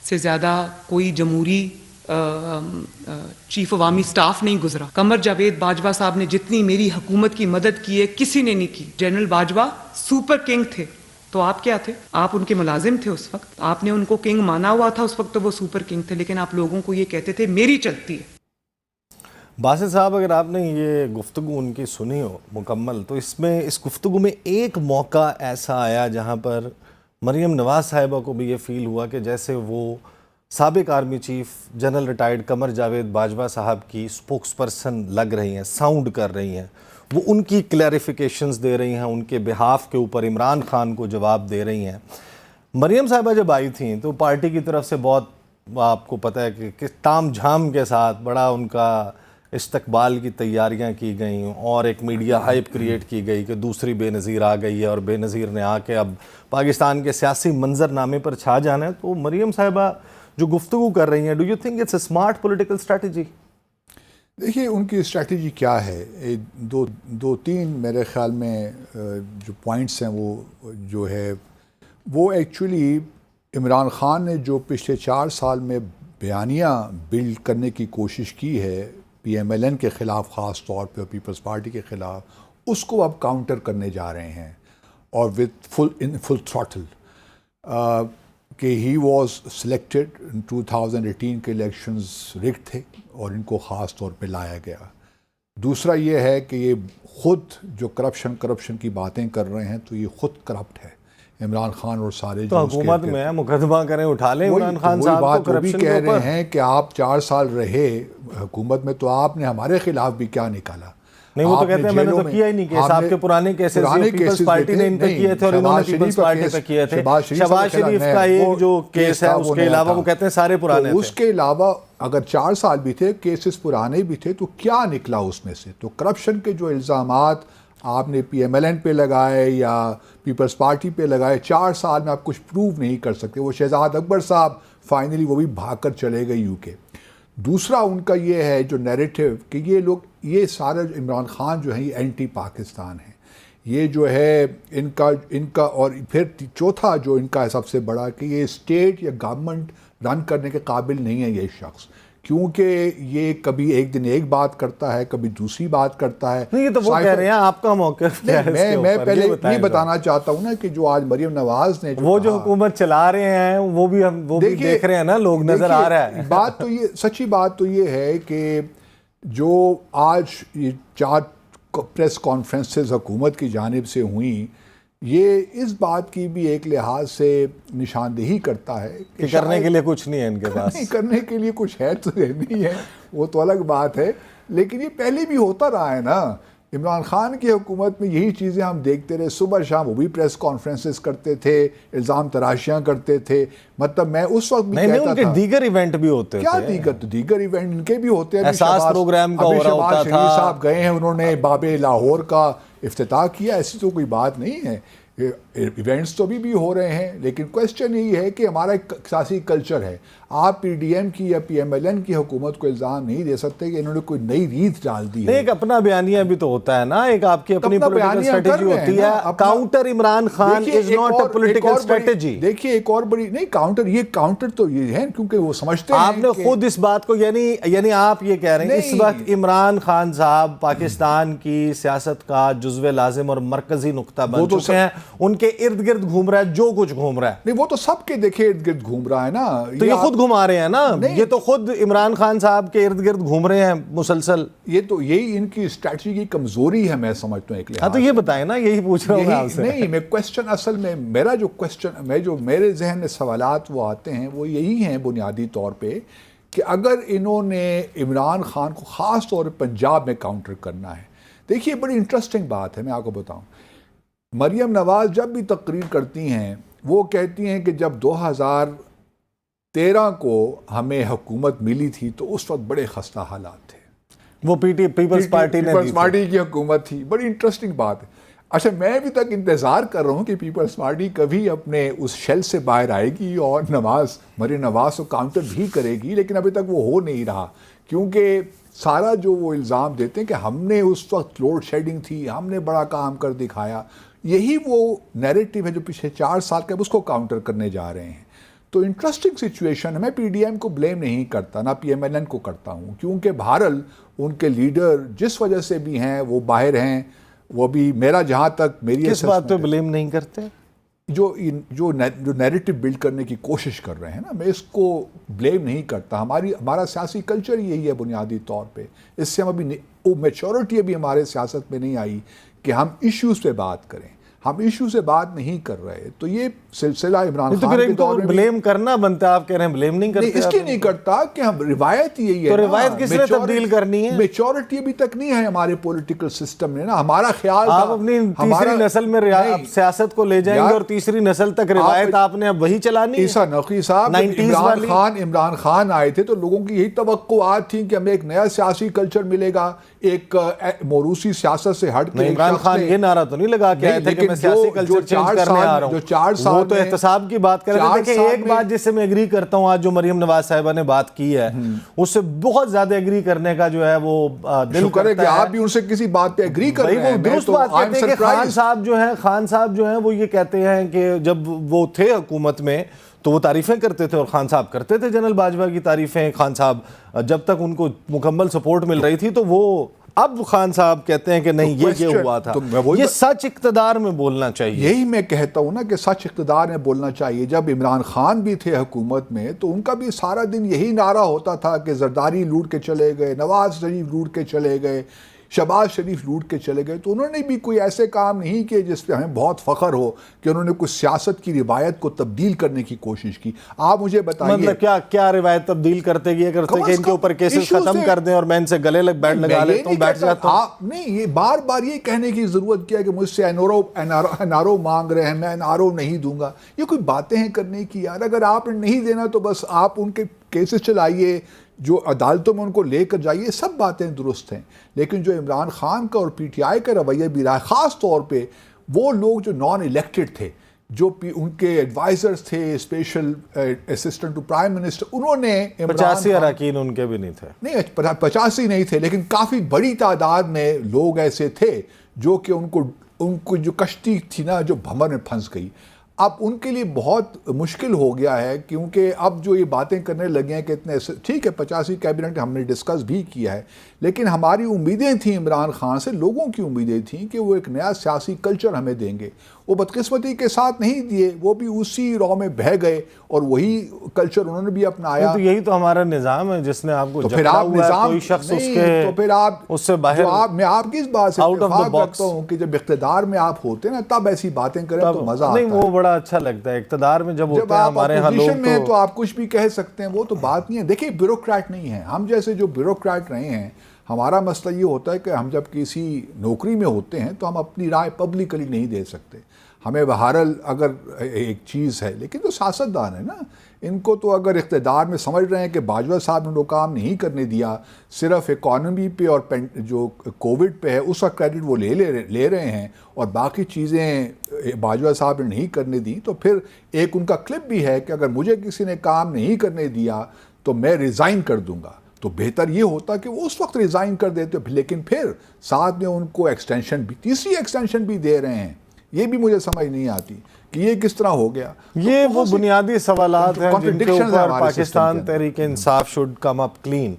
سے زیادہ کوئی جمہوری چیف عوامی سٹاف نہیں گزرا. قمر جاوید باجوہ صاحب نے جتنی میری حکومت کی مدد کی ہے کسی نے نہیں کی. جنرل باجوہ سپر کنگ تھے تو آپ کیا تھے؟ آپ ان کے ملازم تھے. اس وقت آپ نے ان کو کنگ مانا ہوا تھا، اس وقت تو وہ سپر کنگ تھے، لیکن آپ لوگوں کو یہ کہتے تھے میری چلتی ہے. باسط صاحب اگر آپ نے یہ گفتگو ان کی سنی ہو مکمل تو اس گفتگو میں ایک موقع ایسا آیا جہاں پر مریم نواز صاحبہ کو بھی یہ فیل ہوا کہ جیسے وہ سابق army chief general retired Qamar Javed Bajwa صاحب کی سپوکس پرسن لگ رہی ہیں، ساؤنڈ کر رہی ہیں، وہ ان کی کلیریفیکیشنز دے رہی ہیں، ان کے بہاف کے اوپر عمران خان کو جواب دے رہی ہیں. مریم صاحبہ جب آئی تھیں تو پارٹی کی طرف سے بہت آپ کو پتہ ہے کہ کس تام جھام کے ساتھ بڑا ان کا استقبال کی تیاریاں کی گئیں اور ایک میڈیا ہائپ کریٹ کی گئی کہ دوسری بے نظیر آ گئی ہے اور بے نظیر نے آ کے اب پاکستان کے سیاسی منظرنامے پر چھا جانا ہے. تو مریم صاحبہ جو گفتگو کر رہی ہیں, do you think it's a smart political strategy? دیکھیے ان کی اسٹریٹجی کیا ہے, دو تین میرے خیال میں جو پوائنٹس ہیں وہ جو ہے وہ ایکچولی عمران خان نے جو پچھلے 4 سال میں بیانیہ بلڈ کرنے کی کوشش کی ہے پی ایم ایل این کے خلاف, خاص طور پہ پیپلز پارٹی کے خلاف, اس کو اب کاؤنٹر کرنے جا رہے ہیں اور وتھ فل تھروٹل کہ ہی واز سلیکٹڈ 2018 کے الیکشنز رگڈ تھے اور ان کو خاص طور پہ لایا گیا. دوسرا یہ ہے کہ یہ خود جو کرپشن کی باتیں کر رہے ہیں تو یہ خود کرپٹ ہے عمران خان اور سارے تو حکومت میں مقدمہ کریں, اٹھا لیں عمران خان صاحب کو کرپشن کے اوپر. کہہ رہے ہیں کہ آپ 4 سال رہے حکومت میں تو آپ نے ہمارے خلاف بھی کیا نکالا؟ نہیں, وہ تو کہتے ہیں میں نے تو کیا ہی نہیں کیس. آپ کے پرانے کیسز پیپلز پارٹی نے ان پہ کیے تھے اور انہوں نے پیپلز پارٹی پہ کیے تھے. شہباز شریف کا ایک جو کیس ہے اس کے علاوہ وہ کہتے ہیں سارے پرانے تھے. اس کے علاوہ اگر 4 سال بھی تھے, کیسز پرانے بھی تھے, تو کیا نکلا اس میں سے؟ تو کرپشن کے جو الزامات آپ نے پی ایم ایل این پہ لگائے یا پیپلز پارٹی پہ لگائے, 4 سال میں آپ کچھ پروو نہیں کر سکتے. وہ شہزاد اکبر صاحب فائنلی وہ بھی بھاگ کر چلے گئے یو کے. دوسرا ان کا یہ ہے جو نیریٹو کہ یہ لوگ, یہ سارا عمران خان جو ہے یہ اینٹی پاکستان ہے, یہ جو ہے ان کا اور پھر چوتھا جو ان کا ہے سب سے بڑا کہ یہ اسٹیٹ یا گورنمنٹ رن کرنے کے قابل نہیں ہے یہ شخص, کیونکہ یہ کبھی ایک دن ایک بات کرتا ہے, کبھی دوسری بات کرتا ہے. نہیں, یہ تو وہ کہہ رہے ہیں, آپ کا موقف کیا ہے؟ میں پہلے یہ بتانا چاہتا ہوں نا کہ جو آج مریم نواز نے وہ جو حکومت چلا رہے ہیں وہ بھی ہم وہ بھی دیکھ رہے ہیں نا, لوگ نظر آ رہا ہے. بات تو یہ سچی بات تو یہ ہے کہ جو آج یہ 4 پریس کانفرنسز حکومت کی جانب سے ہوئیں, یہ اس بات کی بھی ایک لحاظ سے نشاندہی کرتا ہے کہ کرنے کے لیے کچھ نہیں ہے ان کے پاس. نہیں, کرنے کے لیے کچھ ہے تو نہیں ہے, وہ تو الگ بات ہے, لیکن یہ پہلے بھی ہوتا رہا ہے نا. عمران خان کی حکومت میں یہی چیزیں ہم دیکھتے رہے, صبح شام وہ بھی پریس کانفرنسز کرتے تھے, الزام تراشیاں کرتے تھے. مطلب میں اس وقت بھی کہتا تھا, ان کے دیگر ایونٹ بھی ہوتے کیا دیگر ایونٹ ان کے بھی ہوتے ہیں. احساس پروگرام کا ہو رہا ہوتا تھا. شہباز شریف صاحب گئے ہیں, انہوں نے باب لاہور کا افتتاح کیا, ایسی تو کوئی بات نہیں ہے. ایونٹس تو بھی ہو رہے ہیں, لیکن کوشچن یہی ہے کہ ہمارا ایک سیاسی کلچر ہے. آپ پی ڈی ایم کی یا پی ایم ایل این کی حکومت کو الزام نہیں دے سکتے کہ انہوں نے کوئی نئی ریت ڈال دی ہے. ایک اپنا بیانیہ بھی تو ہوتا ہے نا, ایک آپ کی اپنی پولیٹیکل اسٹریٹجی ہوتی ہے. Counter Imran Khan is not a political strategy. دیکھیے ایک اور بڑی نہیں کاؤنٹر تو یہ ہے کیونکہ وہ سمجھتے ہیں. آپ نے خود اس بات کو یعنی آپ یہ کہہ رہے ہیں اس وقت عمران خان صاحب پاکستان کی سیاست کا جزو لازم اور مرکزی نقطہ بن چکے ہیں, ان کے ارد گرد گھوم رہا ہے جو کچھ گھوم رہا ہے. نہیں, وہ تو سب کے دیکھے ارد گرد گھوم رہا ہے نا. تو یہ خود گھما رہے ہیں نا, یہ تو خود عمران خان صاحب کے ارد گرد گھوم رہے ہیں مسلسل. یہ تو یہی ان کی اسٹریٹجی کی کمزوری ہے میں سمجھتا ہوں ایک لحاظ. ہاں, تو یہ بتائیں نا, یہی پوچھ رہا ہوں میں آپ سے. نہیں, میں کوشچن اصل میں میرا جو کوشچن جو میرے ذہن میں سوالات وہ آتے ہیں وہ یہی ہیں بنیادی طور پہ کہ اگر انہوں نے عمران خان کو خاص طور پہ پنجاب میں کاؤنٹر کرنا ہے. دیکھیے بڑی انٹرسٹنگ بات ہے, میں آپ کو بتاؤں. مریم نواز جب بھی تقریر کرتی ہیں وہ کہتی ہیں کہ جب 2013 کو ہمیں حکومت ملی تھی تو اس وقت بڑے خستہ حالات تھے. وہ پیپلز پارٹی کی حکومت تھی. بڑی انٹرسٹنگ بات ہے. اچھا, میں ابھی تک انتظار کر رہا ہوں کہ پیپلز پارٹی کبھی اپنے اس شیل سے باہر آئے گی اور مریم نواز کو کاؤنٹر بھی کرے گی, لیکن ابھی تک وہ ہو نہیں رہا. کیونکہ سارا جو وہ الزام دیتے ہیں کہ ہم نے اس وقت لوڈ شیڈنگ تھی, ہم نے بڑا کام کر دکھایا, یہی وہ نیریٹو ہے جو پچھلے 4 سال کا اس کو کاؤنٹر کرنے جا رہے ہیں. تو انٹرسٹنگ سچویشن ہے. میں پی ڈی ایم کو بلیم نہیں کرتا, نہ پی ایم ایل این کو کرتا ہوں, کیونکہ بہرحال ان کے لیڈر جس وجہ سے بھی ہیں وہ باہر ہیں. وہ بھی میرا جہاں تک میری کس بات پہ بلیم نہیں کرتے, جو نیریٹو بلڈ کرنے کی کوشش کر رہے ہیں نا, میں اس کو بلیم نہیں کرتا. ہمارا سیاسی کلچر یہی ہے بنیادی طور پہ. اس سے ہم ابھی میچورٹی ابھی ہمارے سیاست میں نہیں آئی کہ ہم ایشوز پہ بات کریں. ہم ایشو سے بات نہیں کر رہے. تو یہ سلسلہ عمران تو خان پھر کے ایک تو دور میں بلیم کرنا بنتا ہے. آپ کہہ رہے ہیں بلیم نہیں کرتے. اس لیے نہیں کرتا کہ ہم روایت یہی ہے. تو روایت کس نے تبدیل کرنی ہے؟ میچورٹی ابھی تک نہیں ہے ہمارے پولیٹیکل سسٹم میں نا. ہمارا خیال تھا آپ اپنی تیسری نسل میں سیاست کو لے جائیں گے اور تیسری نسل تک روایت آپ نے اب وہی چلانی ہے. عیسیٰ نقوی صاحب عمران خان آئے تھے تو لوگوں کی یہی توقعات تھیں کہ ہمیں ایک نیا سیاسی کلچر ملے گا, ایک موروثی سیاست سے ہٹ کے. عمران خان یہ نعرہ تو نہیں لگا کے آئے تھے کہ میں سیاسی کلچر چینج کرنے آ رہا ہوں. جو 4 سال وہ تو احتساب کی بات کر رہے تھے. دیکھیں ایک بات جس سے میں ایگری کرتا ہوں, آج جو مریم نواز صاحبہ نے بات کی ہے اس سے بہت زیادہ ایگری کرنے کا جو ہے وہ دل شکر ہے کہ آپ بھی ان سے کسی بات پہ ایگری کر رہے ہیں. درست بات کہتے ہیں کہ خان صاحب جو ہیں وہ یہ کہتے ہیں کہ جب وہ تھے حکومت میں تو وہ تعریفیں کرتے تھے اور خان صاحب کرتے تھے جنرل باجوہ کی تعریفیں. خان صاحب جب تک ان کو مکمل سپورٹ مل رہی تھی تو وہ اب خان صاحب کہتے ہیں کہ نہیں یہ ہوا تھا. یہ سچ اقتدار میں بولنا چاہیے. یہی میں کہتا ہوں نا کہ سچ اقتدار میں بولنا چاہیے. جب عمران خان بھی تھے حکومت میں تو ان کا بھی سارا دن یہی نعرہ ہوتا تھا کہ زرداری لوٹ کے چلے گئے, نواز شریف لوٹ کے چلے گئے, شہباز شریف لوٹ کے چلے گئے. تو انہوں نے بھی کوئی ایسے کام نہیں کیے جس پہ ہمیں بہت فخر ہو کہ انہوں نے کچھ سیاست کی روایت کو تبدیل کرنے کی کوشش کی. آپ مجھے بتائیے مطلب کیا روایت تبدیل کرتے کرتے کہ ان کے اوپر کیسز ختم کر دیں اور میں ان سے گلے لگا لیتا ہوں, بیٹھ جاتا ہوں. نہیں, یہ بار بار یہ کہنے کی ضرورت کیا کہ مجھ سے این آر او مانگ رہے ہیں, میں این آر او نہیں دوں گا. یہ کوئی باتیں ہیں کرنے کی یار. اگر آپ نے نہیں دینا تو بس آپ ان کے کیسز چلائیے, جو عدالتوں میں ان کو لے کر جائیے, سب باتیں درست ہیں. لیکن جو عمران خان کا اور پی ٹی آئی کا رویہ بھی رہا ہے, خاص طور پہ وہ لوگ جو نان الیکٹڈ تھے, جو ان کے ایڈوائزرز تھے, special assistant to prime minister, انہوں نے 85 اراکین ان کے بھی نہیں تھے. نہیں 85 نہیں تھے, لیکن کافی بڑی تعداد میں لوگ ایسے تھے جو کہ ان کو جو کشتی تھی نا جو بھمر میں پھنس گئی. اب ان کے لیے بہت مشکل ہو گیا ہے, کیونکہ اب جو یہ باتیں کرنے لگے ہیں کہ اتنے ٹھیک ہے 85 کیبنٹ ہم نے ڈسکس بھی کیا ہے, لیکن ہماری امیدیں تھیں عمران خان سے, لوگوں کی امیدیں تھیں کہ وہ ایک نیا سیاسی کلچر ہمیں دیں گے. وہ بدقسمتی کے ساتھ نہیں دیے, وہ بھی اسی راہ میں بہہ گئے اور وہی کلچر انہوں نے بھی اپنایا. تو یہی تو ہمارا نظام ہے جس نے آپ کو جکڑا ہوا ہے. کوئی شخص اس کے تو پھر آپ اس سے باہر. میں آپ کی اس بات سے اتفاق کرتا ہوں کہ جب اقتدار میں آپ ہوتے ہیں نا تب ایسی باتیں کریں تو مزہ آتا ہے. نہیں, وہ بڑا اچھا لگتا ہے اقتدار میں جب ہوتے ہیں ہمارے ہاں لوگ میں تو آپ کچھ بھی کہہ سکتے ہیں, وہ تو بات نہیں ہے. دیکھیں بیوروکریٹ نہیں ہے, ہم جیسے جو بیوروکریٹ رہے ہیں, ہمارا مسئلہ یہ ہوتا ہے کہ ہم جب کسی نوکری میں ہوتے ہیں تو ہم اپنی رائے پبلکلی نہیں دے سکتے. ہمیں بہرحال اگر ایک چیز ہے, لیکن تو سیاستدان ہے نا, ان کو تو اگر اقتدار میں سمجھ رہے ہیں کہ باجوہ صاحب نے وہ کام نہیں کرنے دیا, صرف اکانومی پہ اور جو کووڈ پہ ہے اس کا کریڈٹ وہ لے رہے ہیں اور باقی چیزیں باجوہ صاحب نے نہیں کرنے دی, تو پھر ایک ان کا کلپ بھی ہے کہ اگر مجھے کسی نے کام نہیں کرنے دیا تو میں ریزائن کر دوں گا. تو بہتر یہ ہوتا کہ وہ اس وقت ریزائن کر دیتے, لیکن پھر ساتھ میں ان کو ایکسٹینشن بھی, تیسری ایکسٹینشن بھی دے رہے ہیں. یہ بھی مجھے سمجھ نہیں آتی کہ یہ کس طرح ہو گیا. یہ وہ بنیادی سوالات ہیں جن کے اوپر Pakistan Tehreek Insaf should come up clean.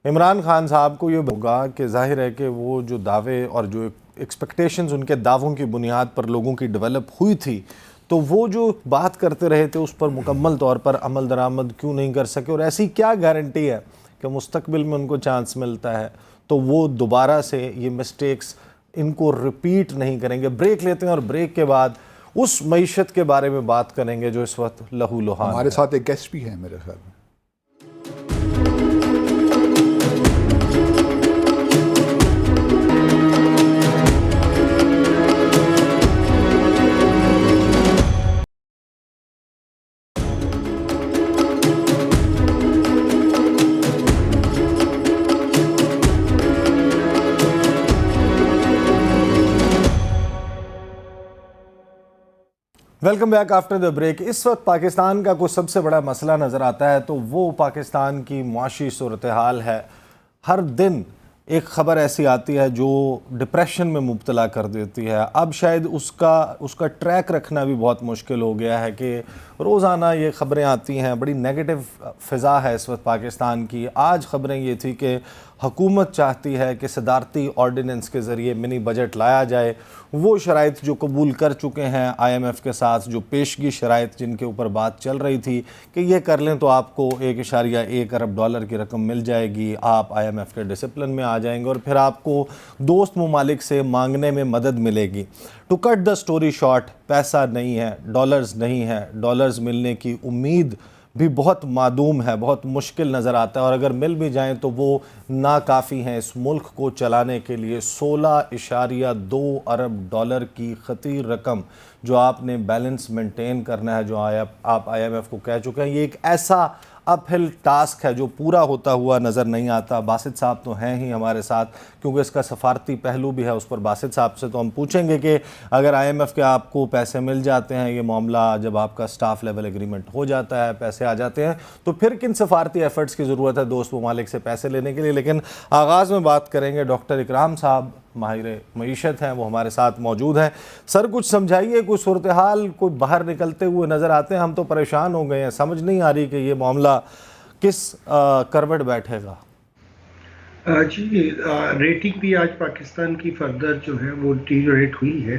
Imran Khan صاحب کو یہ ہوگا کہ ظاہر ہے کہ وہ جو دعوے اور جو ایکسپیکٹیشنز ان کے دعووں کی بنیاد پر لوگوں کی ڈیولپ ہوئی تھی, تو وہ جو بات کرتے رہے تھے اس پر مکمل طور پر عمل درآمد کیوں نہیں کر سکے, اور ایسی کیا گارنٹی ہے کہ مستقبل میں ان کو چانس ملتا ہے تو وہ دوبارہ سے یہ مسٹیکس ان کو ریپیٹ نہیں کریں گے. بریک لیتے ہیں اور بریک کے بعد اس معیشت کے بارے میں بات کریں گے جو اس وقت لہو لہان. ہمارے ساتھ ایک گیسٹ بھی ہیں میرے خیال میں. Welcome back after the break. اس وقت پاکستان کا کوئی سب سے بڑا مسئلہ نظر آتا ہے تو وہ پاکستان کی معاشی صورتحال ہے. ہر دن ایک خبر ایسی آتی ہے جو ڈپریشن میں مبتلا کر دیتی ہے. اب شاید اس کا ٹریک رکھنا بھی بہت مشکل ہو گیا ہے کہ روزانہ یہ خبریں آتی ہیں. بڑی نیگیٹو فضا ہے اس وقت پاکستان کی. آج خبریں یہ تھی کہ حکومت چاہتی ہے کہ صدارتی آرڈیننس کے ذریعے منی بجٹ لایا جائے. وہ شرائط جو قبول کر چکے ہیں IMF کے ساتھ، جو پیشگی شرائط جن کے اوپر بات چل رہی تھی کہ یہ کر لیں تو آپ کو $1.1 ارب کی رقم مل جائے گی، آپ IMF کے ڈسپلن میں آ جائیں گے اور پھر آپ کو دوست ممالک سے مانگنے میں مدد ملے گی۔ To cut the story short, پیسہ نہیں ہے، ڈالرز نہیں ہے، ڈالرز ملنے کی امید بھی بہت معدوم ہے، بہت مشکل نظر آتا ہے، اور اگر مل بھی جائیں تو وہ ناکافی ہیں اس ملک کو چلانے کے لیے۔ $16.2 ارب کی خطیر رقم جو آپ نے بیلنس مینٹین کرنا ہے، جو آپ IMF کو کہہ چکے ہیں، یہ ایک ایسا اپ ہل ٹاسک ہے جو پورا ہوتا ہوا نظر نہیں آتا۔ باسط صاحب تو ہیں ہی ہمارے ساتھ، کیونکہ اس کا سفارتی پہلو بھی ہے، اس پر باسط صاحب سے تو ہم پوچھیں گے کہ اگر IMF کے آپ کو پیسے مل جاتے ہیں، یہ معاملہ جب آپ کا سٹاف لیول ایگریمنٹ ہو جاتا ہے، پیسے آ جاتے ہیں، تو پھر کن سفارتی ایفرٹس کی ضرورت ہے دوست ممالک سے پیسے لینے کے لیے؟ لیکن آغاز میں بات کریں گے ڈاکٹر اکرام صاحب، ماہر معیشت ہیں، وہ ہمارے ساتھ موجود ہیں۔ سر کچھ سمجھائیے، کوئی صورتحال کوئی باہر نکلتے ہوئے نظر آتے ہیں؟ ہم تو پریشان ہو گئے ہیں، سمجھ نہیں آ رہی کہ یہ معاملہ کس کروٹ بیٹھے گا۔ جی، ریٹنگ بھی آج پاکستان کی فردر جو ہے وہ ڈیریٹ ہوئی ہے۔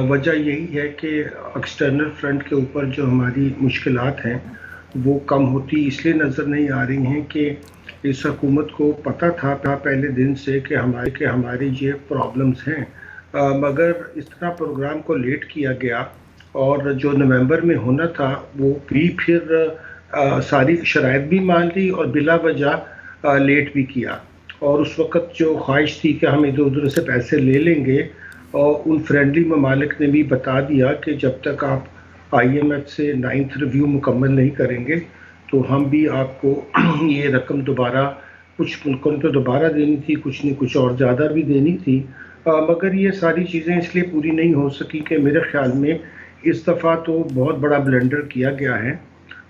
وجہ یہی ہے کہ ایکسٹرنل فرنٹ کے اوپر جو ہماری مشکلات ہیں وہ کم ہوتی اس لیے نظر نہیں آ رہی ہیں کہ اس حکومت کو پتہ تھا پہلے دن سے کہ ہماری یہ پرابلمز ہیں، مگر اس طرح پروگرام کو لیٹ کیا گیا اور جو نومبر میں ہونا تھا وہ بھی پھر ساری شرائط بھی مان لی اور بلا وجہ لیٹ بھی کیا۔ اور اس وقت جو خواہش تھی کہ ہم ادھر ادھر سے پیسے لے لیں گے، اور ان فرینڈلی ممالک نے بھی بتا دیا کہ جب تک آپ IMF سے 9th ریویو مکمل نہیں کریں گے تو ہم بھی آپ کو یہ رقم دوبارہ، کچھ ملکوں نے تو دوبارہ دینی تھی، کچھ نے کچھ اور زیادہ بھی دینی تھی، مگر یہ ساری چیزیں اس لیے پوری نہیں ہو سکی کہ میرے خیال میں اس دفعہ تو بہت بڑا بلنڈر کیا گیا ہے،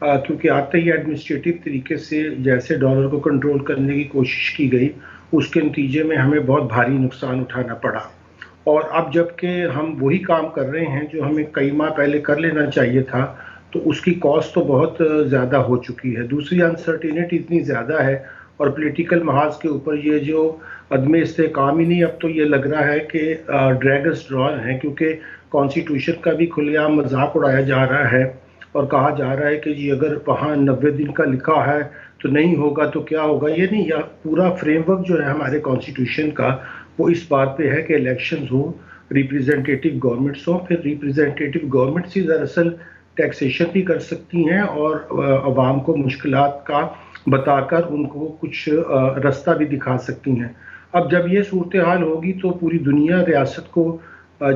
کیونکہ آتے ہی ایڈمنسٹریٹو طریقے سے جیسے ڈالر کو کنٹرول کرنے کی کوشش کی گئی، اس کے نتیجے میں ہمیں بہت بھاری نقصان اٹھانا پڑا۔ اور اب جب کہ ہم وہی کام کر رہے ہیں جو ہمیں کئی ماہ پہلے کر لینا چاہیے تھا، تو اس کی کاسٹ تو بہت زیادہ ہو چکی ہے۔ دوسری انسرٹینٹی اتنی زیادہ ہے اور پولیٹیکل محاذ کے اوپر یہ جو عدم استحکام ہی نہیں، اب تو یہ لگ رہا ہے کہ ڈریگرز ڈرا ہیں، کیونکہ کانسٹیٹیوشن کا بھی کھلے عام مذاق اڑایا جا رہا ہے اور کہا جا رہا ہے کہ جی اگر وہاں 90 دن کا لکھا ہے تو نہیں ہوگا تو کیا ہوگا۔ یہ نہیں، پورا فریم ورک جو ہے ہمارے کانسٹیٹیوشن کا وہ اس بات پہ ہے کہ الیکشنز ہوں، ریپریزنٹیٹیو گورنمنٹس ہوں، پھر ریپریزنٹیٹیو گورنمنٹس ہی دراصل ٹیکسیشن بھی کر سکتی ہیں اور عوام کو مشکلات کا بتا کر ان کو کچھ رستہ بھی دکھا سکتی ہیں۔ اب جب یہ صورتحال ہوگی تو پوری دنیا ریاست کو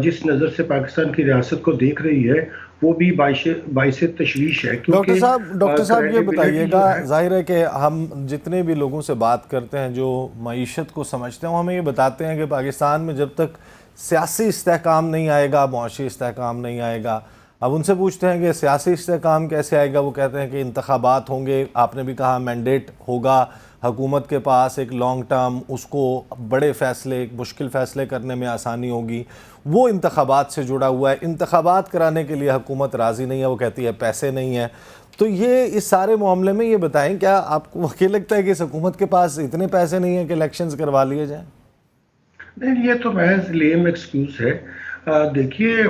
جس نظر سے پاکستان کی ریاست کو دیکھ رہی ہے وہ بھی باعث تشویش ہے۔ ڈاکٹر صاحب یہ بتائیے گا، ظاہر ہے کہ ہم جتنے بھی لوگوں سے بات کرتے ہیں جو معیشت کو سمجھتے ہیں، وہ ہمیں یہ بتاتے ہیں کہ پاکستان میں جب تک سیاسی استحکام نہیں آئے گا، معاشی استحکام نہیں آئے گا۔ اب ان سے پوچھتے ہیں کہ سیاسی استحکام کیسے آئے گا؟ وہ کہتے ہیں کہ انتخابات ہوں گے، آپ نے بھی کہا مینڈیٹ ہوگا حکومت کے پاس ایک لانگ ٹرم، اس کو بڑے فیصلے، مشکل فیصلے کرنے میں آسانی ہوگی، وہ انتخابات سے جڑا ہوا ہے۔ انتخابات کرانے کے لیے حکومت راضی نہیں ہے، وہ کہتی ہے پیسے نہیں ہیں۔ تو یہ اس سارے معاملے میں یہ بتائیں، کیا آپ کو واقعی لگتا ہے کہ اس حکومت کے پاس اتنے پیسے نہیں ہیں کہ الیکشنز کروا لیے جائیں؟ نہیں، یہ تو محض لیم ایکسکیوز ہے۔ دیکھیے،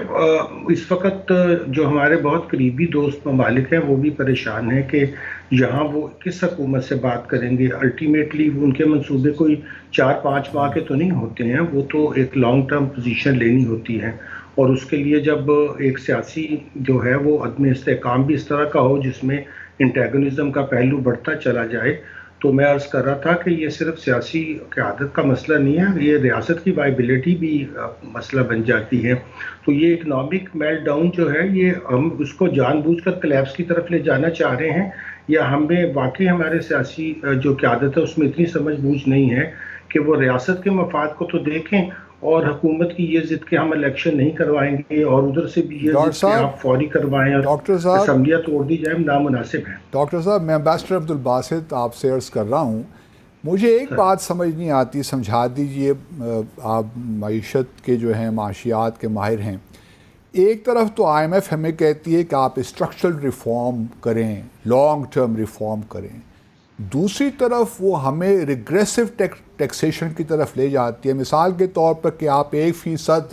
اس وقت جو ہمارے بہت قریبی دوست ممالک ہیں وہ بھی پریشان ہیں کہ یہاں وہ کس حکومت سے بات کریں گے۔ الٹیمیٹلی ان کے منصوبے کوئی 4-5 ماہ کے تو نہیں ہوتے ہیں، وہ تو ایک لانگ ٹرم پوزیشن لینی ہوتی ہے، اور اس کے لیے جب ایک سیاسی جو ہے وہ عدم استحکام بھی اس طرح کا ہو جس میں انٹیگنزم کا پہلو بڑھتا چلا جائے، تو میں عرض کر رہا تھا کہ یہ صرف سیاسی قیادت کا مسئلہ نہیں ہے، یہ ریاست کی وائبلٹی بھی مسئلہ بن جاتی ہے۔ تو یہ اکنامک میلٹ ڈاؤن جو ہے، یہ ہم اس کو جان بوجھ کر کلیپس کی طرف لے جانا چاہ رہے ہیں، یا ہمیں واقعی ہمارے سیاسی جو قیادت ہے اس میں اتنی سمجھ بوجھ نہیں ہے کہ وہ ریاست کے مفاد کو تو دیکھیں، اور حکومت کی یہ ضد کہ ہم الیکشن نہیں کروائیں گے، اور ادھر سے بھی یہ ضد کہ آپ فوری کروائیں اور اسمبلیاں توڑ دی جائیں، نامناسب ہے۔ ڈاکٹر صاحب، میں امبیسڈر عبدالباسط آپ سے عرض کر رہا ہوں، مجھے ایک بات سمجھ نہیں آتی، سمجھا دیجئے، آپ معیشت کے جو ہیں، معاشیات کے ماہر ہیں۔ ایک طرف تو IMF ہمیں کہتی ہے کہ آپ اسٹرکچرل ریفارم کریں، لانگ ٹرم ریفارم کریں، دوسری طرف وہ ہمیں ریگریسو ٹیکسیشن کی طرف لے جاتی ہے۔ مثال کے طور پر کہ آپ 1%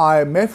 IMF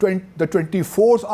the 24th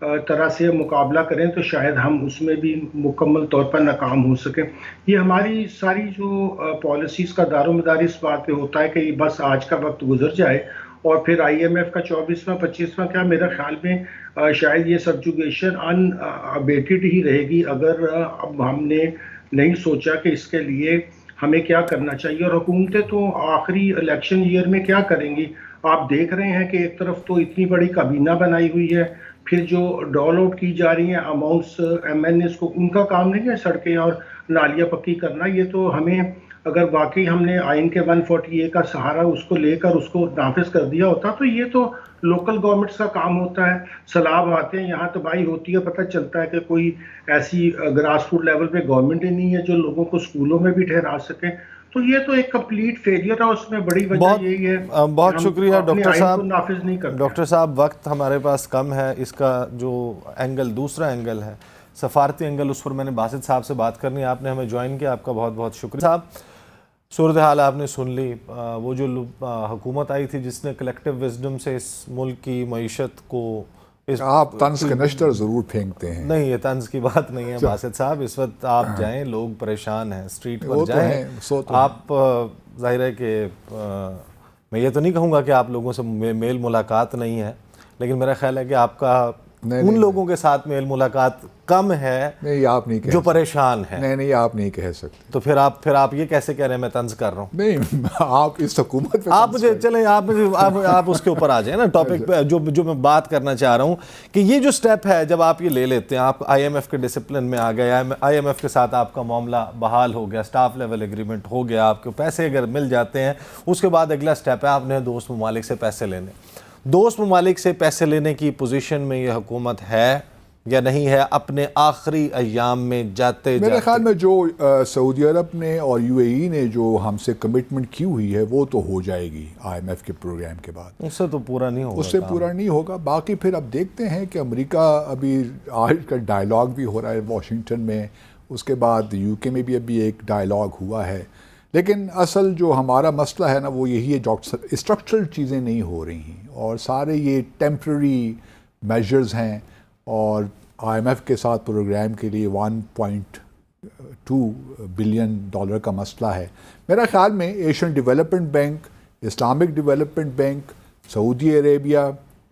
طرح سے مقابلہ کریں تو شاید ہم اس میں بھی مکمل طور پر ناکام ہو سکیں. یہ ہماری ساری جو پالیسیز کا دار و مدار اس بات پہ ہوتا ہے کہ بس آج کا وقت گزر جائے اور پھر آئی ایم ایف کا 24واں 25واں کیا میرا خیال میں شاید یہ سبجوگیشن ان ابیٹڈ ہی رہے گی اگر اب ہم نے نہیں سوچا کہ اس کے لیے ہمیں کیا کرنا چاہیے. اور حکومتیں تو آخری الیکشن ایئر میں کیا کریں گی؟ آپ دیکھ رہے ہیں کہ ایک طرف تو اتنی بڑی کابینہ بنائی ہوئی ہے, پھر جو ڈول آؤٹ کی جا رہی ہیں اماؤنٹس ایم این ایز کو, ان کا کام نہیں ہے سڑکیں اور نالیاں پکی کرنا. یہ تو ہمیں اگر واقعی ہم نے آئین کے 140A کا سہارا اس کو لے کر اس کو نافذ کر دیا ہوتا تو یہ تو لوکل گورنمنٹس کا کام ہوتا ہے. سیلاب آتے ہیں, یہاں تباہی ہوتی ہے, پتہ چلتا ہے کہ کوئی ایسی گراس روٹ لیول پہ گورنمنٹ ہی نہیں ہے جو لوگوں کو اسکولوں میں بھی ٹھہرا سکے. تو یہ تو ایک کمپلیٹ فیلئر ہے, اس میں بڑی وجہ یہی ہے. بہت شکریہ ڈاکٹر صاحب. نافذ نہیں کرتے. ڈاکٹر صاحب وقت ہمارے پاس کم ہے, اس کا جو اینگل دوسرا اینگل ہے سفارتی اینگل, اس پر میں نے باسط صاحب سے بات کرنی ہے. آپ نے ہمیں جوائن کیا, آپ کا بہت بہت شکریہ. صاحب صورتحال آپ نے سن لی, وہ جو حکومت آئی تھی جس نے کلیکٹیو وزڈم سے اس ملک کی معیشت کو آپ طنز کے نشتر ضرور پھینکتے ہیں. نہیں, یہ طنز کی بات نہیں ہے باسط صاحب. اس وقت آپ جائیں, لوگ پریشان ہیں, اسٹریٹ پر جائیں. آپ ظاہر ہے کہ میں یہ تو نہیں کہوں گا کہ آپ لوگوں سے میل ملاقات نہیں ہے, لیکن میرا خیال ہے کہ آپ کا ان لوگوں کے ساتھ میل ملاقات کم ہے جو پریشان ہیں. نہیں, آپ نہیں کہہ سکتے. تو پھر آپ یہ کیسے کہہ رہے ہیں میں طنز کر رہا ہوں؟ نہیں, آپ اس حکومت پہ آپ مجھے چلیں, آپ اس کے اوپر آ جائیں نا ٹاپک پہ جو میں بات کرنا چاہ رہا ہوں کہ یہ جو سٹیپ ہے جب آپ یہ لے لیتے ہیں, آپ آئی ایم ایف کے ڈسپلن میں آ گئے, آئی ایم ایف کے ساتھ آپ کا معاملہ بحال ہو گیا, سٹاف لیول ایگریمنٹ ہو گیا, آپ کے پیسے اگر مل جاتے ہیں, اس کے بعد اگلا سٹیپ ہے آپ نے دوست ممالک سے پیسے لینے. دوست ممالک سے پیسے لینے کی پوزیشن میں یہ حکومت ہے یا نہیں ہے اپنے آخری ایام میں جاتے میرے خیال میں جو سعودی عرب نے اور یو اے ای نے جو ہم سے کمٹمنٹ کی ہوئی ہے وہ تو ہو جائے گی آئی ایم ایف کے پروگرام کے بعد. اس سے تو پورا نہیں ہوگا, اس سے پورا نہیں ہوگا. باقی پھر اب دیکھتے ہیں کہ امریکہ ابھی آج کا ڈائلاگ بھی ہو رہا ہے واشنگٹن میں, اس کے بعد یو کے میں بھی ابھی ایک ڈائلاگ ہوا ہے. لیکن اصل جو ہمارا مسئلہ ہے نا وہ یہی ہے, اسٹرکچرل چیزیں نہیں ہو رہی ہیں اور سارے یہ ٹیمپرری میجرز ہیں. اور آئی ایم ایف کے ساتھ پروگرام کے لیے $1.2 بلین کا مسئلہ ہے. میرا خیال میں Asian development bank, Islamic development bank, Saudi Arabia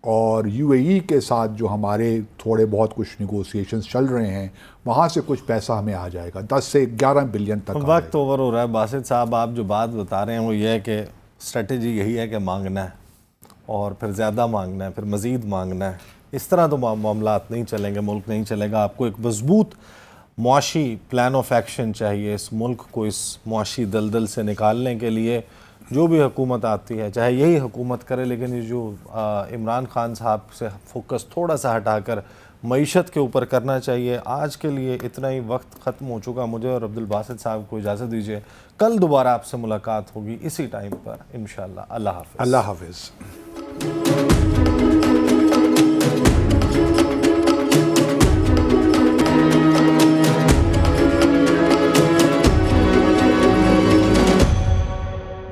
اور یو اے ای کے ساتھ جو ہمارے تھوڑے بہت کچھ نیگوسیشنز چل رہے ہیں وہاں سے کچھ پیسہ ہمیں آ جائے گا, 10 سے 11 بلین تک. وقت اوور ہو رہا ہے باسط صاحب. آپ جو بات بتا رہے ہیں وہ یہ ہے کہ اسٹریٹجی یہی ہے کہ مانگنا ہے اور پھر زیادہ مانگنا ہے, پھر مزید مانگنا ہے. اس طرح تو معاملات نہیں چلیں گے, ملک نہیں چلے گا. آپ کو ایک مضبوط معاشی پلان آف ایکشن چاہیے اس ملک کو اس معاشی دلدل سے نکالنے کے لیے. جو بھی حکومت آتی ہے چاہے یہی حکومت کرے, لیکن یہ جو عمران خان صاحب سے فوکس تھوڑا سا ہٹا کر معیشت کے اوپر کرنا چاہیے. آج کے لیے اتنا ہی وقت ختم ہو چکا. مجھے اور عبدالباسط صاحب کو اجازت دیجیے, کل دوبارہ آپ سے ملاقات ہوگی اسی ٹائم پر انشاءاللہ. اللہ حافظ. اللہ حافظ.